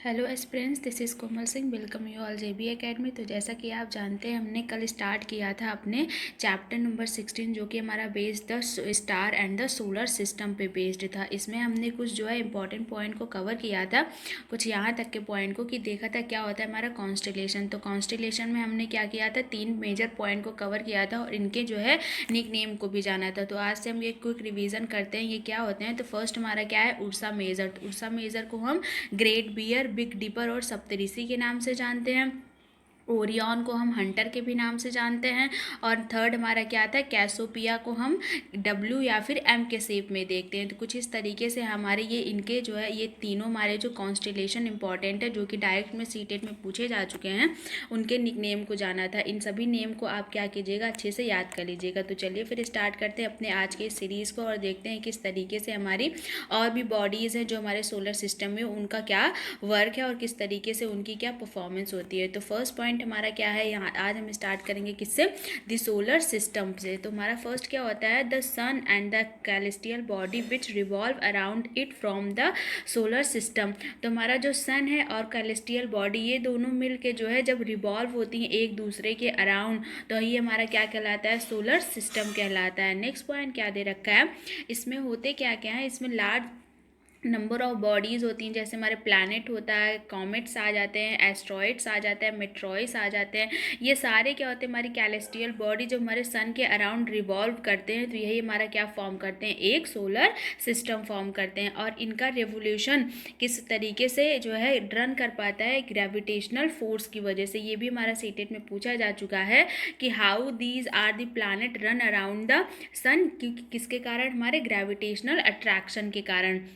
Hello aspirants, this is Komal Singh. Welcome you all JB academy. तो जैसा कि आप जानते हैं, हमने कल स्टार्ट किया था अपने चैप्टर नंबर 16, जो कि हमारा based the star and the solar system पे बेस्ड था। इसमें हमने कुछ जो है इंपॉर्टेंट पॉइंट को कवर किया था, कुछ यहाँ तक के पॉइंट को कि देखा था क्या होता है हमारा कॉन्स्टेलेशन। तो कॉन्स्टेलेशन में हमने क्या किया था, 3 मेजर पॉइंट को कवर किया था और इनके जो है निक नेम को भी जाना था। तो आज से हम ये क्विक रिविजन करते हैं, ये क्या होते हैं। तो फर्स्ट हमारा क्या है, उर्सा मेजर। तो उर्सा मेजर को हम ग्रेट बियर, बिग डिपर और सप्तऋषि के नाम से जानते हैं। ओरियन को हम हंटर के भी नाम से जानते हैं। और थर्ड हमारा क्या आता है, कैसोपिया को हम डब्ल्यू या फिर एम के शेप में देखते हैं। तो कुछ इस तरीके से हमारे ये इनके जो है ये तीनों हमारे जो कॉन्स्टेलेशन इंपॉर्टेंट है, जो कि डायरेक्ट में सीटेट में पूछे जा चुके हैं, उनके निक नेम को जाना था। इन सभी नेम को आप क्या कीजिएगा, अच्छे से याद कर लीजिएगा। तो चलिए फिर स्टार्ट करते हैं अपने आज के इस सीरीज़ को और देखते हैं किस तरीके से हमारी और भी बॉडीज़ हैं जो हमारे सोलर सिस्टम में, उनका क्या वर्क है और किस तरीके से उनकी क्या परफॉर्मेंस होती है। तो फर्स्ट पॉइंट हमारा क्या है, यहाँ आज हम स्टार्ट करेंगे किससे, द सोलर सिस्टम से। तो हमारा फर्स्ट क्या होता है, the sun and the celestial body which revolve around it from the solar system. तो हमारा जो सन है और कैलेस्टियल बॉडी, ये दोनों मिल के जो है जब रिवॉल्व होती हैं एक दूसरे के अराउंड, तो ये हमारा क्या कहलाता है, सोलर सिस्टम कहलाता है। नेक्स्ट पॉइंट क्या दे रखा है, इसमें होते क्या क्या है, इसमें लार्ज नंबर ऑफ बॉडीज़ होती हैं। जैसे हमारे प्लैनेट होता है, कॉमेट्स आ जाते हैं, एस्ट्रॉइड्स आ जाते हैं, मेट्रॉइड्स आ जाते हैं। ये सारे क्या होते हैं, हमारी कैलेस्टियल बॉडी जो हमारे सन के अराउंड रिवॉल्व करते हैं, तो यही हमारा क्या फॉर्म करते हैं, एक सोलर सिस्टम फॉर्म करते हैं। और इनका रेवोल्यूशन किस तरीके से जो है रन कर पाता है, ग्रेविटेशनल फोर्स की वजह से। ये भी हमारा सीटेट में पूछा जा चुका है कि how these are the planet run around the sun, किसके कारण, हमारे ग्रेविटेशनल अट्रैक्शन के कारण।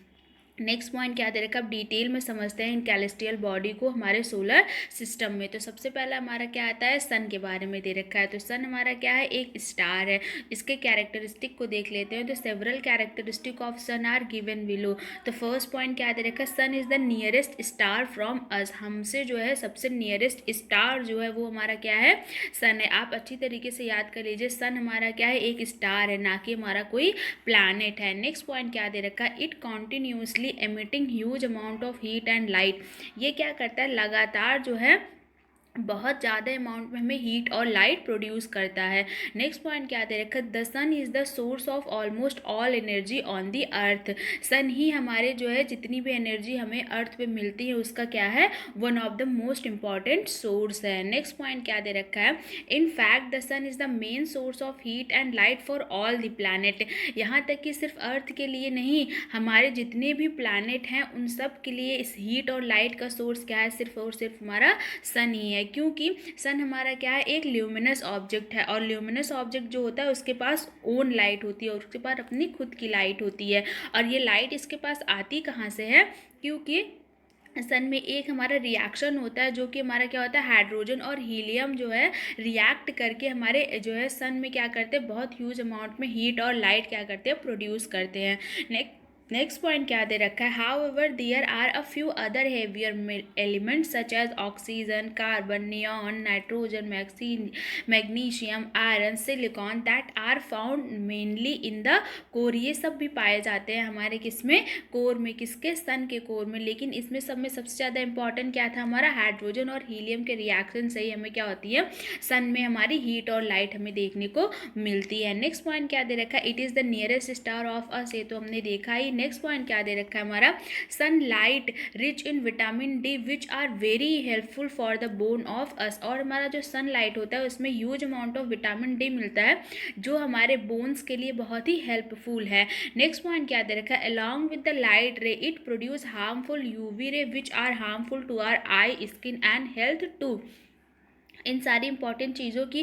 नेक्स्ट पॉइंट क्या दे रखा है, अब डिटेल में समझते हैं इन कैलेस्टियल बॉडी को हमारे सोलर सिस्टम में। तो सबसे पहला हमारा क्या आता है, सन के बारे में दे रखा है। तो सन हमारा क्या है, एक स्टार है। इसके कैरेक्टरिस्टिक को देख लेते हैं। तो several characteristic of sun are given below. तो फर्स्ट पॉइंट क्या दे रखा है, sun is the nearest star from us. हमसे जो है सबसे नियरेस्ट स्टार जो है वो हमारा क्या है, सन है। आप अच्छी तरीके से याद कर लीजिए, सन हमारा क्या है, एक स्टार है, ना कि हमारा कोई प्लैनेट है। नेक्स्ट पॉइंट क्या दे रखा है, it continuously emitting huge amount of heat and light। ये क्या करता है, लगातार जो है बहुत ज़्यादा अमाउंट में हमें हीट और लाइट प्रोड्यूस करता है। नेक्स्ट पॉइंट क्या दे रखा है, the sun is the source of almost all energy on the earth. Sun ही हमारे जो है जितनी भी एनर्जी हमें अर्थ पे मिलती है, उसका क्या है, one of the most important source है। नेक्स्ट पॉइंट क्या दे रखा है, in fact the sun is the main source of heat and light for all the planet. यहाँ तक कि सिर्फ अर्थ के लिए नहीं, हमारे जितने भी प्लानट हैं उन सब के लिए इस हीट और लाइट का सोर्स क्या है, सिर्फ और सिर्फ हमारा सन ही है। क्योंकि सन हमारा क्या है, एक ल्यूमिनस ऑब्जेक्ट है। और ल्यूमिनस ऑब्जेक्ट जो होता है उसके पास ओन लाइट होती है और उसके पास अपनी खुद की लाइट होती है। और ये लाइट इसके पास आती कहाँ से है, क्योंकि सन में एक हमारा रिएक्शन होता है, जो कि हमारा क्या होता है, हाइड्रोजन और हीलियम जो है रिएक्ट करके हमारे जो है सन में क्या करते हैं, बहुत ह्यूज अमाउंट में हीट और लाइट क्या करते हैं, प्रोड्यूस करते हैं। नेक्स्ट पॉइंट क्या दे रखा है, however there are a few other heavier elements such as oxygen, carbon, neon, nitrogen, magnesium, iron, silicon that are found mainly in the core. ये सब भी पाए जाते हैं हमारे किसमें, कोर में, किसके, सन के कोर में। लेकिन इसमें सब में सबसे ज़्यादा इंपॉर्टेंट क्या था, हमारा हाइड्रोजन और हीलियम के रिएक्शन से ही हमें क्या होती है, सन में हमारी हीट और लाइट हमें देखने को मिलती है। नेक्स्ट पॉइंट क्या दे रखा है, it is the nearest star of us. ये तो हमने देखा ही। नेक्स्ट पॉइंट क्या दे रखा है हमारा, sunlight rich in vitamin D which are very helpful for the bone of us. और हमारा जो सनलाइट होता है उसमें huge amount of vitamin D मिलता है, जो हमारे बोन्स के लिए बहुत ही हेल्पफुल है। नेक्स्ट पॉइंट क्या दे रखा है, along with the light ray it produce harmful UV ray which are harmful to our eye, skin and health too. इन सारी इंपॉर्टेंट चीज़ों की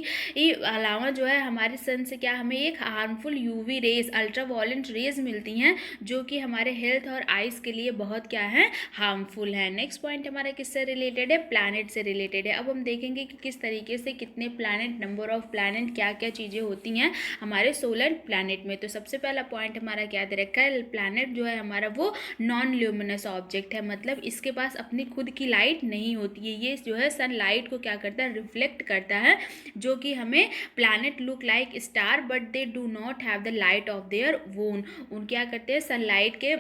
अलावा जो है हमारे सन से क्या हमें एक हार्मफुल यूवी रेज, अल्ट्रावायलेंट रेज मिलती हैं, जो कि हमारे हेल्थ और आइज़ के लिए बहुत क्या है, हार्मफुल है। नेक्स्ट पॉइंट हमारा किससे रिलेटेड है, प्लैनेट से रिलेटेड है। अब हम देखेंगे कि किस तरीके से कितने प्लैनेट, नंबर ऑफ प्लैनेट, क्या क्या चीज़ें होती हैं हमारे सोलर प्लैनेट में। तो सबसे पहला पॉइंट हमारा क्या दे रखा है, प्लैनेट जो है हमारा वो नॉन ल्यूमिनस ऑब्जेक्ट है, मतलब इसके पास अपनी खुद की लाइट नहीं होती है। ये जो है सन लाइट को क्या करता है, रिफ्लेक्ट करता है, जो कि हमें planet look like star but they do not have the light of their own. उन क्या करते हैं, सनलाइट के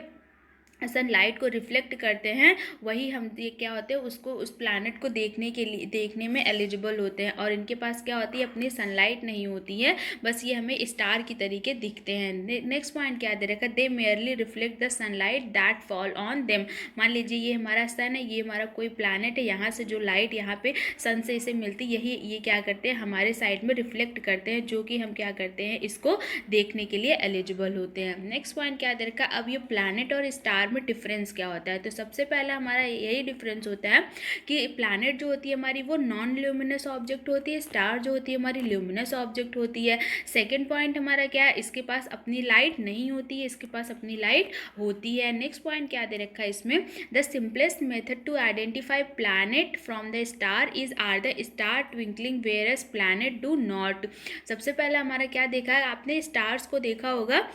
सनलाइट को रिफ्लेक्ट करते हैं, वही हम ये क्या होते हैं उसको उस प्लैनेट को देखने में एलिजिबल होते हैं। और इनके पास क्या होती है, अपनी सनलाइट नहीं होती है, बस ये हमें स्टार की तरीके दिखते हैं। नेक्स्ट पॉइंट क्या दे रखा है, they merely reflect the sunlight that fall on them. मान लीजिए ये हमारा सन है, ये हमारा कोई प्लैनेट है, यहाँ से जो लाइट यहाँ पे सन से इसे मिलती है, यही ये क्या करते हैं हमारे साइड में रिफ्लेक्ट करते हैं, जो कि हम क्या करते हैं इसको देखने के लिए एलिजिबल होते हैं। नेक्स्ट पॉइंट क्या दे रखा है, अब ये प्लैनेट और स्टार में डिफरेंस क्या होता है। तो सबसे पहला हमारा यही डिफरेंस होता है कि प्लैनेट जो होती है हमारी वो नॉन ल्यूमिनस ऑब्जेक्ट होती है, स्टार जो होती है हमारी ल्यूमिनस ऑब्जेक्ट होती है। सेकंड पॉइंट हमारा क्या है, इसके पास अपनी लाइट नहीं होती है, इसके पास अपनी लाइट होती है। नेक्स्ट पॉइंट क्या दे रखा है इसमें, the simplest method to identify planet from the star is are the star twinkling whereas planet do not. सबसे पहला हमारा क्या देखा है, आपने स्टार्स को देखा होगा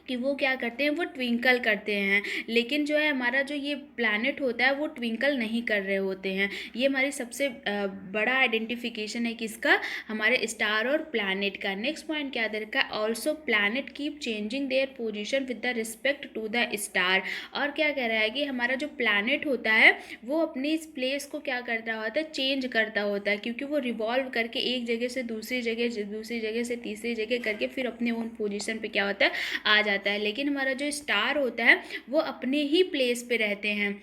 कि वो क्या करते हैं, वो ट्विंकल करते हैं, लेकिन जो है हमारा जो ये प्लैनेट होता है वो ट्विंकल नहीं कर रहे होते हैं। ये हमारी सबसे बड़ा आइडेंटिफिकेशन है किसका, हमारे स्टार और प्लैनेट का। नेक्स्ट पॉइंट क्या दे रखा है, also planet keep changing their position with the respect to the star. और क्या कह रहा है कि हमारा जो प्लैनेट होता है वो अपनी इस प्लेस को क्या करता होता है, चेंज करता होता है, क्योंकि वो रिवॉल्व करके एक जगह से दूसरी जगह से तीसरी जगह करके फिर अपने ओन पोजीशन पे क्या होता है आ जाता है। लेकिन हमारा जो स्टार होता है वो अपने ही प्लेस पे रहते हैं,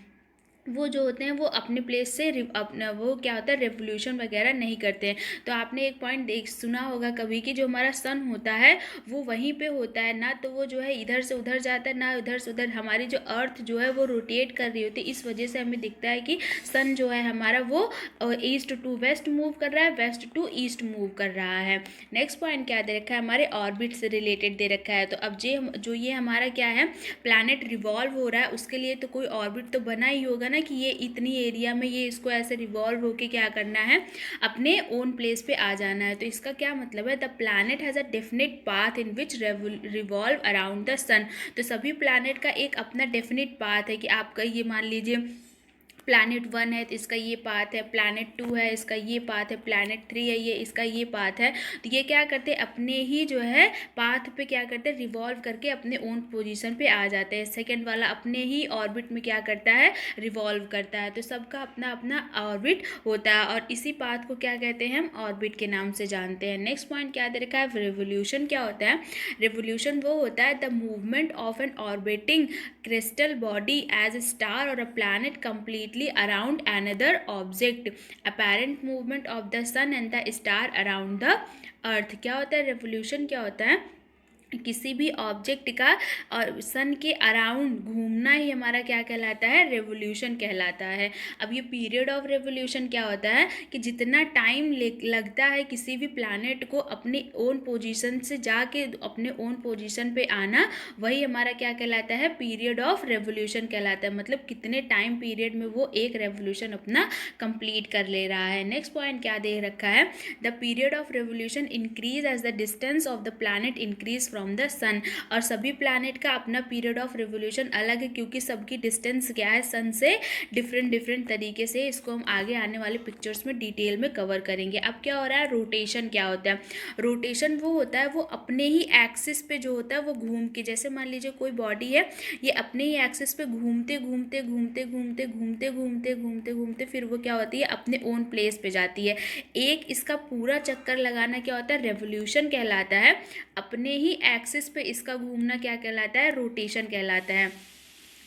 वो जो होते हैं वो अपने प्लेस से अपना वो क्या होता है रेवोल्यूशन वगैरह नहीं करते हैं। तो आपने एक पॉइंट सुना होगा कभी कि जो हमारा सन होता है वो वहीं पे होता है ना, तो वो जो है इधर से उधर जाता है ना उधर से उधर। हमारी जो अर्थ जो है वो रोटेट कर रही होती है, इस वजह से हमें दिखता है कि सन जो है हमारा वो ईस्ट टू वेस्ट मूव कर रहा है, वेस्ट टू ईस्ट मूव कर रहा है। नेक्स्ट पॉइंट क्या दे रखा है, हमारे ऑर्बिट से रिलेटेड दे रखा है। तो अब जो ये हमारा क्या है प्लैनेट रिवॉल्व हो रहा है, उसके लिए तो कोई ऑर्बिट तो बना ही होगा ना, कि ये इतनी एरिया में ये इसको ऐसे रिवॉल्व होके क्या करना है, अपने ओन प्लेस पे आ जाना है। तो इसका क्या मतलब है, the planet has a definite path in which revolve around the sun. तो सभी प्लैनेट का एक अपना डेफिनेट पाथ है कि आपका ये मान लीजिए प्लैनेट 1 है तो इसका ये पाथ है, प्लैनेट 2 है इसका ये पाथ है, प्लैनेट 3 है ये इसका ये पाथ है। तो ये क्या करते हैं अपने ही जो है पाथ पे क्या करते हैं रिवॉल्व करके अपने ओन पोजीशन पे आ जाते हैं। सेकंड वाला अपने ही ऑर्बिट में क्या करता है रिवॉल्व करता है। तो सबका अपना अपना ऑर्बिट होता है और इसी पाथ को क्या कहते हैं हम ऑर्बिट के नाम से जानते हैं। नेक्स्ट पॉइंट क्या दे रखा है, रेवोल्यूशन क्या होता है। रेवोल्यूशन वो होता है the movement of an orbiting crystal body as a star or a planet completely around another object, apparent movement of the sun and the star around the earth। क्या होता है रेवोल्यूशन, क्या होता है किसी भी ऑब्जेक्ट का और सन के अराउंड घूमना ही हमारा क्या कहलाता है रेवोल्यूशन कहलाता है। अब ये पीरियड ऑफ रेवोल्यूशन क्या होता है कि जितना टाइम लगता है किसी भी प्लैनेट को अपने ओन पोजीशन से जाके अपने ओन पोजीशन पे आना, वही हमारा क्या कहलाता है पीरियड ऑफ रेवोल्यूशन कहलाता है। मतलब कितने टाइम पीरियड में वो एक रेवोल्यूशन अपना कंप्लीट कर ले रहा है। नेक्स्ट पॉइंट क्या दे रखा है, the period of revolution increase as the distance of the planet increase from the sun. और सभी प्लैनेट का अपना पीरियड ऑफ रिवोल्यूशन अलग है, क्योंकि सबकी डिस्टेंस क्या है सन से डिफरेंट तरीके से। इसको हम आगे आने वाले पिक्चर्स में डिटेल में कवर करेंगे। अब क्या हो रहा है, रोटेशन क्या होता है। रोटेशन वो होता है वो अपने ही एक्सिस पे जो होता है वो घूम के, जैसे मान लीजिए कोई बॉडी है ये अपने ही एक्सिस पे घूमते घूमते घूमते घूमते घूमते घूमते घूमते घूमते फिर वो क्या होती है अपने ओन प्लेस पे जाती है। एक इसका पूरा चक्कर लगाना क्या होता है रेवोल्यूशन कहलाता है। अपने ही एक्सिस पे इसका घूमना क्या कहलाता है रोटेशन कहलाता है।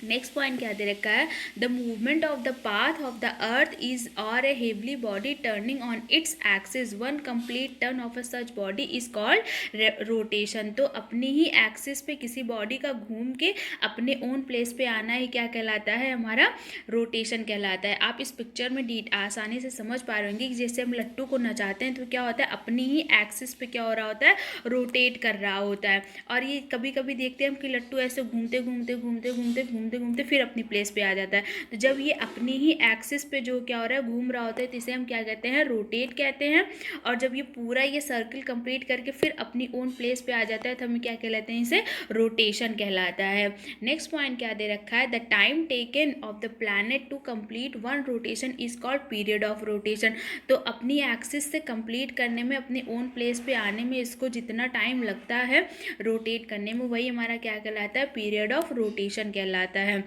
नेक्स्ट पॉइंट क्या दे रखा है, the movement of the path of the earth is और a heavenly body turning on its axis, one complete turn of a such body is called rotation. तो अपनी ही एक्सिस पे किसी बॉडी का घूम के अपने ओन प्लेस पे आना ही क्या कहलाता है हमारा रोटेशन कहलाता है। आप इस पिक्चर में आसानी से समझ पा रहे होंगे कि जैसे हम लट्टू को नचाते हैं तो क्या होता है अपनी ही एक्सिस पे क्या हो रहा होता है रोटेट कर रहा होता है। और ये कभी कभी देखते हैं हम कि लट्टू ऐसे घूमते घूमते घूमते घूमते घूमते घूमते फिर अपनी प्लेस पे आ जाता है। तो जब ये अपनी ही एक्सिस पे जो क्या हो रहा है घूम रहा होता है तो इसे हम क्या कहते हैं रोटेट कहते हैं। और जब ये पूरा ये सर्कल कंप्लीट करके फिर अपनी ओन प्लेस पे आ जाता है तो हमें क्या कहलाते हैं इसे रोटेशन कहलाता है। नेक्स्ट पॉइंट क्या दे रखा है, the time taken of the planet to complete one rotation is called period of rotation. तो अपनी एक्सिस से कंप्लीट करने में अपने ओन प्लेस पे आने में इसको जितना टाइम लगता है रोटेट करने में वही हमारा क्या कहलाता है पीरियड ऑफ रोटेशन कहलाता है।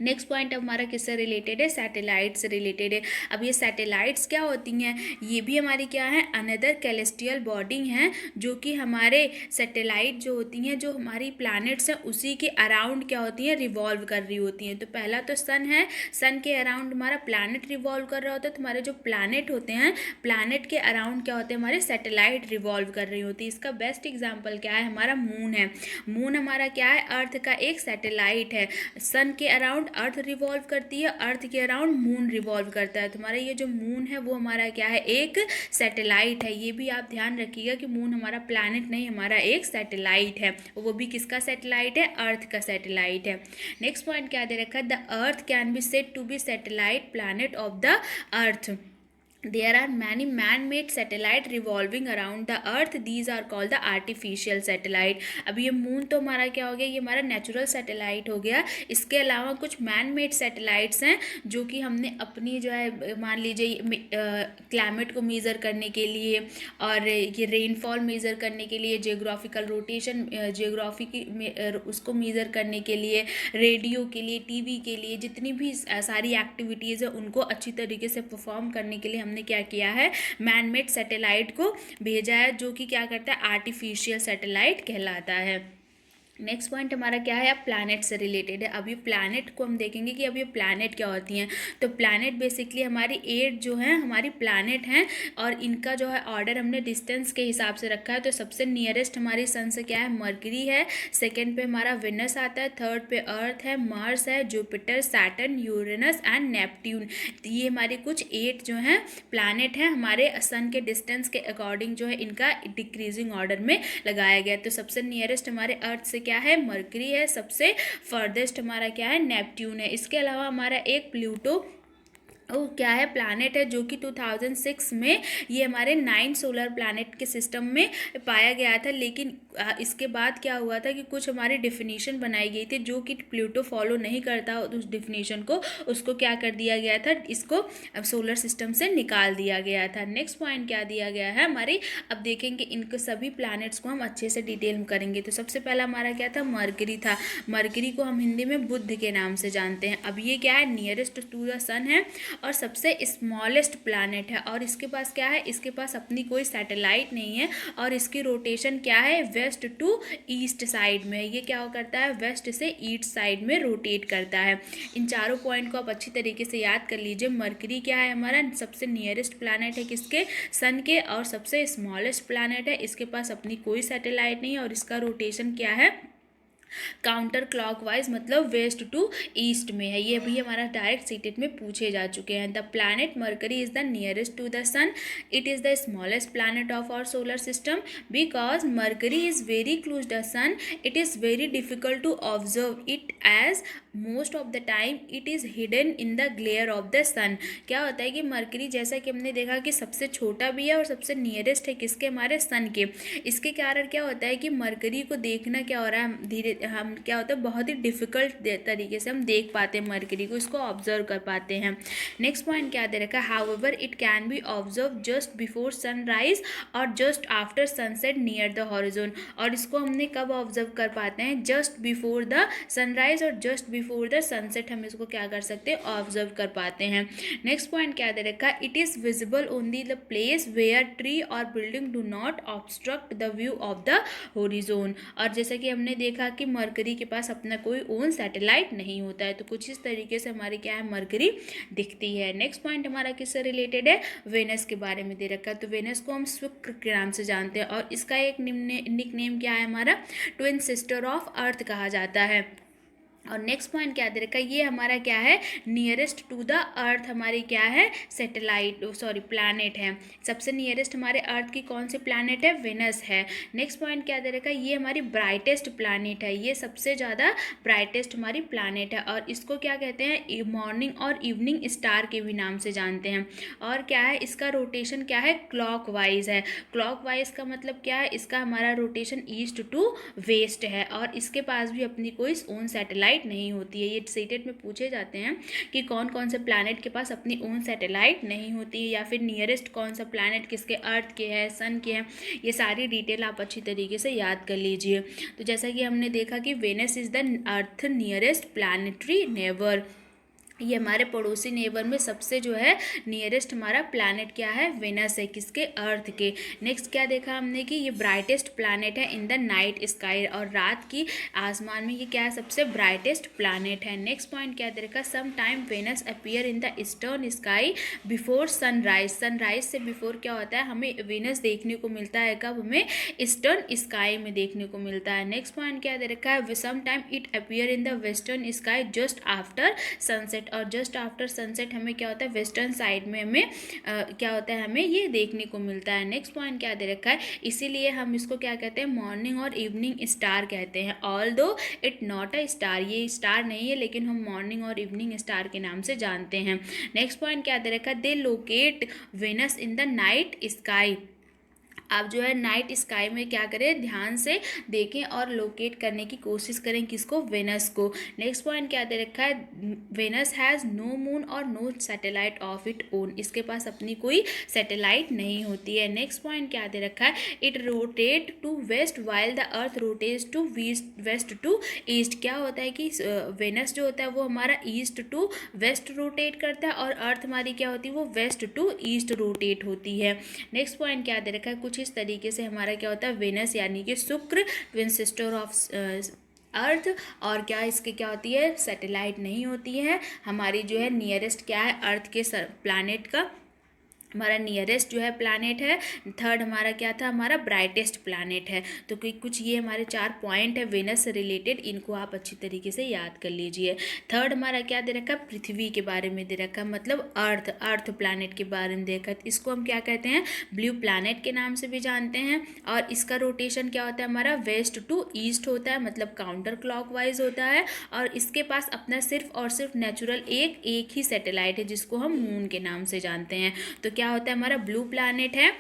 नेक्स्ट पॉइंट अब हमारा किससे रिलेटेड है, सैटेलाइट से रिलेटेड है। अब ये सैटेलाइट्स क्या होती हैं, ये भी हमारी क्या है, अनदर कैलेस्टियल बॉडी हैं, जो कि हमारे सैटेलाइट जो होती हैं, जो हमारी प्लैनेट्स हैं उसी के अराउंड क्या होती हैं, रिवॉल्व कर रही होती हैं। तो पहला तो सन है, सन के अराउंड हमारा प्लैनेट रिवॉल्व कर रहा होता है। तो हमारे जो प्लैनेट होते हैं, प्लैनेट के अराउंड क्या होते हैं, हमारे सैटेलाइट रिवॉल्व कर रही होती है। इसका बेस्ट एग्जाम्पल क्या है, हमारा मून है। मून हमारा क्या है, अर्थ का एक सैटेलाइट है। सन के अराउंड अर्थ रिवॉल्व करती है, अर्थ के अराउंड मून रिवॉल्व करता है। तो हमारा ये जो मून है वो हमारा क्या है, एक सैटेलाइट है। ये भी आप ध्यान रखिएगा कि मून हमारा प्लैनेट नहीं, हमारा एक सैटेलाइट है। वो भी किसका सैटेलाइट है, अर्थ का सैटेलाइट है। नेक्स्ट पॉइंट क्या दे रखा है, the earth can be said to be satellite planet of the earth. There are many man-made satellite revolving around the earth. These are called the artificial satellite. अब ये moon तो हमारा क्या हो गया, ये हमारा नेचुरल सैटेलाइट हो गया। इसके अलावा कुछ मैन मेड सैटेलाइट्स हैं जो कि हमने अपनी जो है, मान लीजिए क्लाइमेट को मेज़र करने के लिए, और ये रेनफॉल मेज़र करने के लिए, जियोग्राफिकल रोटेशन जियोग्राफी की उसको मेज़र करने के लिए, रेडियो के लिए, टीवी के लिए, जितनी भी सारी एक्टिविटीज़ है उनको अच्छी तरीके से परफॉर्म करने के लिए हमने क्या किया है, मैन मेड सैटेलाइट को भेजा है, जो कि क्या करता है, आर्टिफिशियल सैटेलाइट कहलाता है। नेक्स्ट पॉइंट हमारा क्या है, अब प्लैनेट से रिलेटेड है। अब ये प्लैनेट को हम देखेंगे कि अब ये प्लैनेट क्या होती हैं। तो प्लैनेट बेसिकली हमारी 8 जो हैं हमारी प्लैनेट हैं, और इनका जो है ऑर्डर हमने डिस्टेंस के हिसाब से रखा है। तो सबसे नियरेस्ट हमारी सन से क्या है, मरकरी है। सेकंड पे हमारा वेनस आता है। थर्ड पे अर्थ है, मार्स है, Jupiter, Saturn, Uranus and Neptune. ये हमारे कुछ 8 जो हैं प्लैनेट हैं, हमारे सन के डिस्टेंस के अकॉर्डिंग जो है इनका डिक्रीजिंग ऑर्डर में लगाया गया। तो सबसे नियरेस्ट हमारे अर्थ से क्या है, मरकरी है। सबसे फर्देस्ट हमारा क्या है, नेपट्यून है। इसके अलावा हमारा एक प्लूटो क्या है, प्लैनेट है, जो कि 2006 में ये हमारे 9 सोलर प्लैनेट के सिस्टम में पाया गया था। लेकिन इसके बाद क्या हुआ था कि कुछ हमारी डिफिनीशन बनाई गई थी जो कि प्लूटो फॉलो नहीं करता उस डिफिनीशन को, उसको क्या कर दिया गया था, इसको सोलर सिस्टम से निकाल दिया गया था। नेक्स्ट पॉइंट क्या दिया गया है हमारी, अब देखेंगे इनको सभी प्लैनेट्स को हम अच्छे से डिटेल में करेंगे। तो सबसे पहला हमारा क्या था, मरकरी था। मरकरी को हम हिंदी में बुध के नाम से जानते हैं। अब ये क्या है, नियरेस्ट टू द सन है और सबसे स्मॉलेस्ट प्लैनेट है। और इसके पास क्या है, इसके पास अपनी कोई सैटेलाइट नहीं है, और इसकी रोटेशन क्या है, वेस्ट टू ईस्ट साइड में। ये क्या करता है, वेस्ट से ईस्ट साइड में रोटेट करता है। इन चारों पॉइंट को आप अच्छी तरीके से याद कर लीजिए। मरकरी क्या है, हमारा सबसे नियरेस्ट प्लैनेट है किसके, सन के, और सबसे स्मॉलेस्ट प्लैनेट है। इसके पास अपनी कोई सैटेलाइट नहीं है, और इसका रोटेशन क्या है, काउंटर क्लॉकवाइज, मतलब वेस्ट टू ईस्ट में है। ये भी हमारा डायरेक्ट सीटेट में पूछे जा चुके हैं। The planet Mercury is the nearest to the sun. It is the smallest planet of our solar system. Because Mercury is very close the sun, it is very difficult to observe it, as most of the time it is hidden in the glare of the sun. क्या होता है कि mercury, जैसा कि हमने देखा कि सबसे छोटा भी है और सबसे नियरेस्ट है किसके, हमारे सन के। इसके कारण क्या होता है कि मरकरी को देखना क्या हो रहा है, धीरे हम क्या होता है, बहुत ही डिफिकल्ट तरीके से हम देख पाते हैं मरकरी को, इसको ऑब्जर्व कर पाते हैं। नेक्स्ट पॉइंट क्या दे रखा है, however it can be observe just before sunrise और just after sunset near the horizon. और इसको हमने कब ऑब्जर्व कर पाते हैं, जस्ट बिफोर द सनराइज और जस्ट बिफोर द सनसेट हम इसको क्या कर सकते हैं, ऑब्जर्व कर पाते हैं। नेक्स्ट पॉइंट क्या दे रखा है, it is visible only the place where tree और building do not obstruct the view of the horizon. और जैसा कि हमने देखा कि मरकरी के पास अपना कोई ओन सैटेलाइट नहीं होता है। तो कुछ इस तरीके से हमारी क्या है, मरकरी दिखती है। नेक्स्ट पॉइंट हमारा किससे रिलेटेड है, वेनस के बारे में दे रखा है। तो वेनस को हम शुक्र के नाम से जानते हैं, और इसका एक निक नेम क्या है, हमारा ट्विन सिस्टर ऑफ अर्थ कहा जाता है। और नेक्स्ट पॉइंट क्या दे रखा है, ये हमारा क्या है, नियरेस्ट टू द अर्थ हमारी क्या है, सैटेलाइट प्लैनेट है। सबसे नियरेस्ट हमारे अर्थ की कौन सी प्लैनेट है, वेनस है। नेक्स्ट पॉइंट क्या दे रखा है, ये हमारी ब्राइटेस्ट प्लैनेट है, ये सबसे ज़्यादा ब्राइटेस्ट हमारी प्लैनेट है। और इसको क्या कहते हैं, मॉर्निंग और इवनिंग स्टार के भी नाम से जानते हैं। और क्या है, इसका रोटेशन क्या है, क्लॉक वाइज है। क्लॉक वाइज का मतलब क्या है, इसका हमारा रोटेशन ईस्ट टू वेस्ट है, और इसके पास भी अपनी कोई ओन सैटेलाइट सैटेलाइट नहीं होती है। ये सीटेट में पूछे जाते हैं कि कौन कौन से प्लैनेट के पास अपनी ओन सैटेलाइट नहीं होती है, या फिर नियरेस्ट कौन सा प्लैनेट किसके अर्थ के है, सन के हैं, ये सारी डिटेल आप अच्छी तरीके से याद कर लीजिए। तो जैसा कि हमने देखा कि Venus is the earth nearest planetary neighbour, ये हमारे पड़ोसी नेबर में सबसे जो है नियरेस्ट हमारा प्लैनेट क्या है, वेनस है, किसके, अर्थ के। नेक्स्ट क्या देखा हमने कि ये ब्राइटेस्ट प्लैनेट है इन द नाइट स्काई, और रात की आसमान में ये क्या है, सबसे ब्राइटेस्ट प्लैनेट है। नेक्स्ट पॉइंट क्या देखा, some time Venus appear in the eastern sky before sunrise, sunrise से बिफोर क्या होता है, हमें वेनस देखने को मिलता है, कब, हमें ईस्टर्न स्काई में देखने को मिलता है। नेक्स्ट पॉइंट क्या दे रखा है, some time it appear in the western sky just after sunset, और जस्ट आफ्टर सनसेट हमें क्या होता है, वेस्टर्न साइड में हमें क्या होता है, हमें ये देखने को मिलता है। नेक्स्ट पॉइंट क्या दे रखा है, इसीलिए हम इसको क्या कहते हैं, मॉर्निंग और इवनिंग स्टार कहते हैं। Although it not a star, ये स्टार नहीं है लेकिन हम मॉर्निंग और इवनिंग स्टार के नाम से जानते हैं। नेक्स्ट पॉइंट क्या दे रखा है, they locate Venus in the night sky, आप जो है नाइट स्काई में क्या करें, ध्यान से देखें और लोकेट करने की कोशिश करें, किसको, वेनस को। नेक्स्ट पॉइंट क्या दे रखा है, वेनस हैज़ नो मून और no satellite of it own, इसके पास अपनी कोई सैटेलाइट नहीं होती है। नेक्स्ट पॉइंट क्या दे रखा है, it rotate to west while the earth rotates to west to east, क्या होता है कि वेनस जो होता है वो हमारा ईस्ट टू वेस्ट रोटेट करता है, और अर्थ हमारी क्या होती है, वो वेस्ट टू ईस्ट रोटेट होती है। नेक्स्ट पॉइंट क्या दे रखा है, कुछ इस तरीके से हमारा क्या होता है, वेनस यानी कि शुक्र, ट्विन सिस्टर ऑफ अर्थ, और क्या इसके क्या होती है, सैटेलाइट नहीं होती है। हमारी जो है नियरेस्ट क्या है, अर्थ के प्लैनेट का हमारा नियरेस्ट जो है प्लैनेट है। थर्ड हमारा क्या था, हमारा ब्राइटेस्ट प्लैनेट है। तो कुछ ये हमारे 4 पॉइंट है वेनस से रिलेटेड, इनको आप अच्छी तरीके से याद कर लीजिए। थर्ड हमारा क्या दे रखा है, पृथ्वी के बारे में दे रखा है, मतलब अर्थ प्लैनेट के बारे में देखा, इसको हम क्या कहते हैं, ब्लू प्लैनेट के नाम से भी जानते हैं। और इसका रोटेशन क्या होता है, हमारा वेस्ट टू ईस्ट होता है, मतलब काउंटर क्लॉकवाइज होता है। और इसके पास अपना सिर्फ और सिर्फ नेचुरल एक ही सैटेलाइट है, जिसको हम मून के नाम से जानते हैं। तो क्या होता है, हमारा ब्लू प्लैनेट है,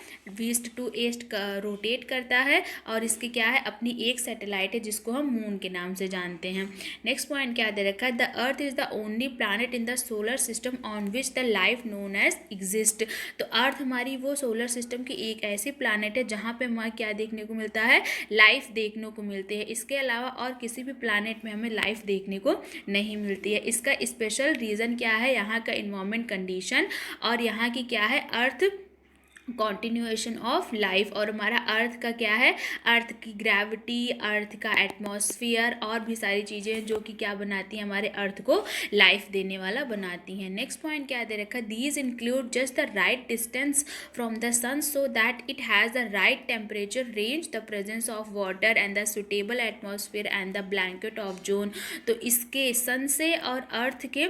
ईस्ट टू ईस्ट रोटेट करता है, और इसकी क्या है, अपनी एक सैटेलाइट है, जिसको हम मून के नाम से जानते हैं। नेक्स्ट पॉइंट क्या दे रखा है, the earth is the only planet in the solar system on which the life known as exist. तो अर्थ हमारी वो सोलर सिस्टम की एक ऐसी प्लैनेट है जहाँ पे हमें क्या देखने को मिलता है, लाइफ देखने को मिलती है। इसके अलावा और किसी भी प्लैनेट में हमें लाइफ देखने को नहीं मिलती है। इसका स्पेशल रीज़न क्या है, यहाँ का इन्वायरमेंट कंडीशन, और यहाँ की क्या है, अर्थ कॉन्टिन्यूएशन ऑफ लाइफ। और हमारा अर्थ का क्या है, अर्थ की ग्रेविटी, अर्थ का एटमॉस्फेयर, और भी सारी चीज़ें जो कि क्या बनाती हैं, हमारे अर्थ को लाइफ देने वाला बनाती हैं। नेक्स्ट पॉइंट क्या दे रखा है, these include just the right distance from the sun so that it has the right temperature range, the presence of water and the suitable atmosphere and the blanket of zone. तो इसके सन से और अर्थ के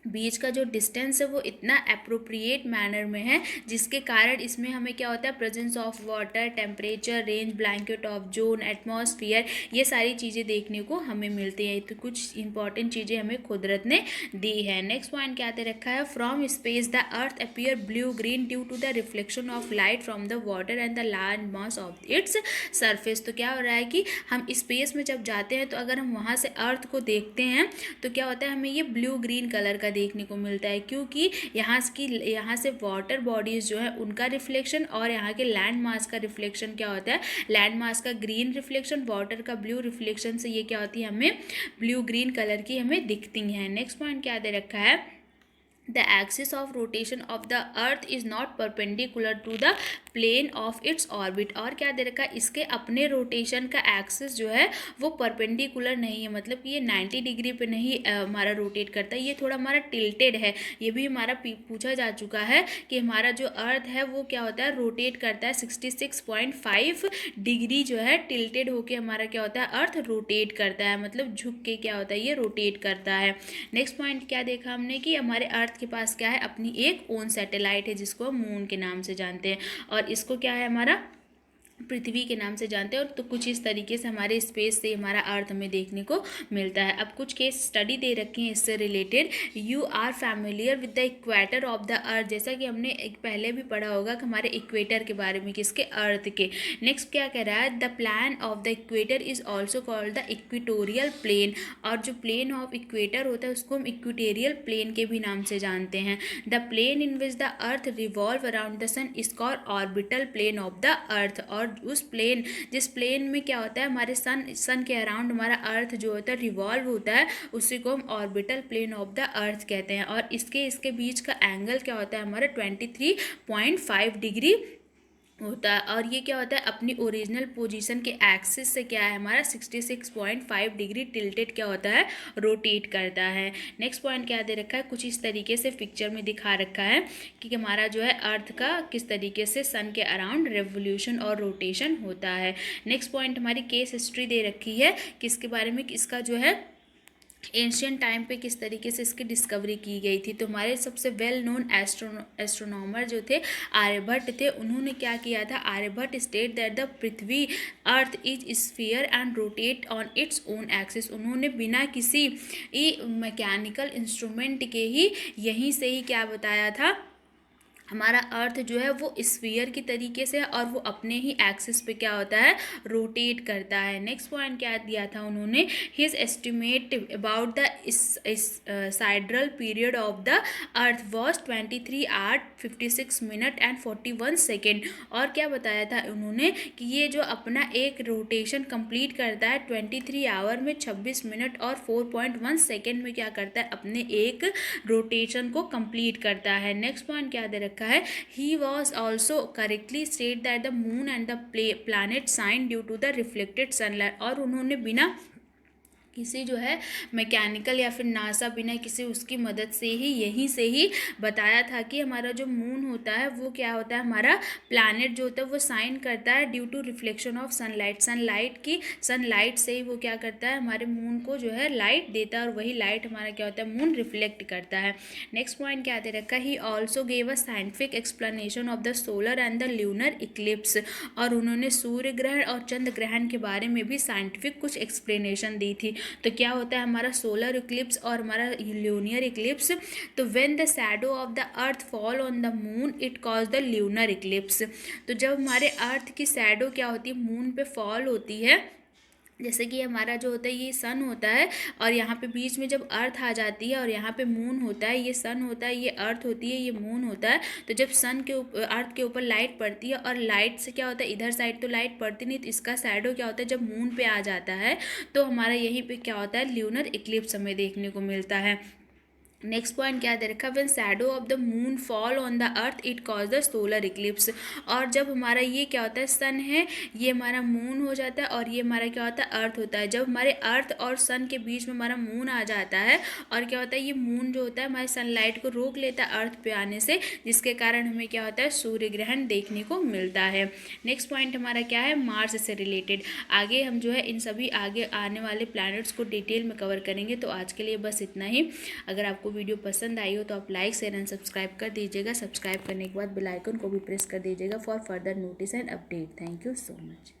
बीच का जो डिस्टेंस है वो इतना अप्रोप्रिएट मैनर में है, जिसके कारण इसमें हमें क्या होता है, presence of water, temperature range, blanket of zone, atmosphere, ये सारी चीज़ें देखने को हमें मिलती हैं। तो कुछ इंपॉर्टेंट चीज़ें हमें कुदरत ने दी है। नेक्स्ट पॉइंट क्या दे रखा है, from space the earth appear blue green due to the reflection of light from the water and the land mass of its surface. तो क्या हो रहा है कि हम स्पेस में जब जाते हैं, तो अगर हम वहाँ से अर्थ को देखते हैं तो क्या होता है, हमें ये ब्लू ग्रीन कलर का देखने को मिलता है, क्योंकि यहाँ से वाटर बॉडीज जो है उनका रिफ्लेक्शन, और यहाँ के लैंड मास का रिफ्लेक्शन क्या होता है, लैंड मास का ग्रीन रिफ्लेक्शन, वाटर का ब्लू रिफ्लेक्शन से ये क्या होती है, हमें ब्लू ग्रीन कलर की हमें दिखती हैं। नेक्स्ट पॉइंट क्या दे रखा है, the axis of rotation of the earth is not perpendicular to the plane of its orbit। और क्या दे रखा है, इसके अपने रोटेशन का एक्सिस जो है वो परपेंडिकुलर नहीं है, मतलब कि ये 90 डिग्री पे नहीं हमारा रोटेट करता है, ये थोड़ा हमारा टिल्टेड है। ये भी हमारा पूछा जा चुका है कि हमारा जो अर्थ है वो क्या होता है, रोटेट करता है 66.5 डिग्री जो है टिल्टेड होके हमारा क्या होता है, अर्थ रोटेट करता है, मतलब झुक के क्या होता है, ये रोटेट करता है। नेक्स्ट पॉइंट क्या देखा हमने कि हमारे अर्थ के पास क्या है, अपनी एक ओन सैटेलाइट है, जिसको हम मून के नाम से जानते हैं। और इसको क्या है, हमारा पृथ्वी के नाम से जानते हैं। और तो कुछ इस तरीके से हमारे स्पेस से हमारा अर्थ हमें देखने को मिलता है। अब कुछ केस स्टडी दे रखी हैं इससे related. You are familiar with the equator of the earth, जैसा कि हमने एक पहले भी पढ़ा होगा कि हमारे इक्वेटर के बारे में, किसके, अर्थ के। नेक्स्ट क्या कह रहा है, the plan of the equator is also called the equatorial plane, और जो प्लेन ऑफ इक्वेटर होता है उसको हम इक्वेटोरियल प्लेन के भी नाम से जानते हैं। The plane in which the earth revolve around the sun is called orbital plane of the earth, और उस प्लेन, जिस प्लेन में क्या होता है, हमारे सन के अराउंड हमारा अर्थ जो होता है रिवॉल्व होता है, उसी को हम orbital plane of the earth कहते हैं। और इसके बीच का एंगल क्या होता है हमारा 23.5 डिग्री होता है। और ये क्या होता है, अपनी ओरिजिनल पोजीशन के एक्सिस से क्या है हमारा 66.5 डिग्री टिल्टेड क्या होता है, रोटेट करता है। नेक्स्ट पॉइंट क्या दे रखा है, कुछ इस तरीके से पिक्चर में दिखा रखा है कि हमारा जो है अर्थ का किस तरीके से सन के अराउंड रेवोल्यूशन और रोटेशन होता है। नेक्स्ट पॉइंट हमारी केस हिस्ट्री दे रखी है, किसके बारे में, इसका जो है एंशियंट टाइम पे किस तरीके से इसकी डिस्कवरी की गई थी। तो हमारे सबसे वेल नोन एस्ट्रोनॉमर जो थे आर्यभट्ट थे, उन्होंने क्या किया था, आर्यभट्ट स्टेट दैट द पृथ्वी earth is sphere and rotate on its own axis. उन्होंने बिना किसी मैकेनिकल इंस्ट्रूमेंट के ही यहीं से ही क्या बताया था, हमारा अर्थ जो है वो स्फीयर की तरीके से और वो अपने ही एक्सिस पे क्या होता है, रोटेट करता है। नेक्स्ट पॉइंट क्या दिया था उन्होंने, his estimate about the sidereal period of the earth was 23 hour 56 minute and 41 second. और क्या बताया था उन्होंने कि ये जो अपना एक रोटेशन कंप्लीट करता है 23 आवर में 26 मिनट और 4.1 सेकेंड में क्या करता है, अपने एक रोटेशन को कंप्लीट करता है। नेक्स्ट पॉइंट क्या दे रखा है, he was also correctly said that the moon and the planet shine due to the reflected sunlight। और उन्होंने बिना किसी जो है मैकेनिकल या फिर नासा, बिना किसी उसकी मदद से ही यहीं से ही बताया था कि हमारा जो मून होता है वो क्या होता है, हमारा प्लैनेट जो होता है वो साइन करता है due to reflection of sunlight. Sunlight से ही वो क्या करता है, हमारे मून को जो है लाइट देता है, और वही लाइट हमारा क्या होता है, मून रिफ्लेक्ट करता है। नेक्स्ट पॉइंट क्या दे रखा है, he also gave a scientific explanation of the solar and the lunar Eclipse. और उन्होंने सूर्य ग्रहण और चंद्र ग्रहण के बारे में भी साइंटिफिक कुछ एक्सप्लेनेशन दी थी। तो क्या होता है हमारा सोलर इक्लिप्स और हमारा ल्यूनियर इक्लिप्स। तो when the shadow of the earth fall on the moon it cause the lunar Eclipse. तो जब हमारे अर्थ की शैडो क्या होती है, मून पे फॉल होती है, जैसे कि हमारा जो होता है ये सन होता है, और यहाँ पे बीच में जब अर्थ आ जाती है और यहाँ पे मून होता है, ये सन होता है, ये अर्थ होती है, ये मून होता है। तो जब सन के ऊपर, अर्थ के ऊपर लाइट पड़ती है, और लाइट से क्या होता है, इधर साइड तो लाइट पड़ती नहीं, तो इसका शैडो क्या होता है, जब मून पे आ जाता है तो हमारा यहीं पे क्या होता है, ल्यूनर इक्लिप्स हमें देखने को मिलता है। नेक्स्ट पॉइंट क्या दे रखा, when shadow of the moon fall on the earth it cause the solar Eclipse. और जब हमारा ये क्या होता है, सन है, ये हमारा मून हो जाता है, और ये हमारा क्या होता है, अर्थ होता है। जब हमारे अर्थ और सन के बीच में हमारा मून आ जाता है, और क्या होता है, ये मून जो होता है हमारे सनलाइट को रोक लेता है अर्थ पे आने से, जिसके कारण हमें क्या होता है, सूर्य ग्रहण देखने को मिलता है। नेक्स्ट पॉइंट हमारा क्या है, मार्स से रिलेटेड। आगे हम जो है इन सभी आगे आने वाले प्लैनेट्स को डिटेल में कवर करेंगे। तो आज के लिए बस इतना ही। अगर आपको वीडियो पसंद आई हो तो आप लाइक शेयर एंड सब्सक्राइब कर दीजिएगा। सब्सक्राइब करने के बाद बेल आइकन को भी प्रेस कर दीजिएगा for further notice and update. Thank you so much.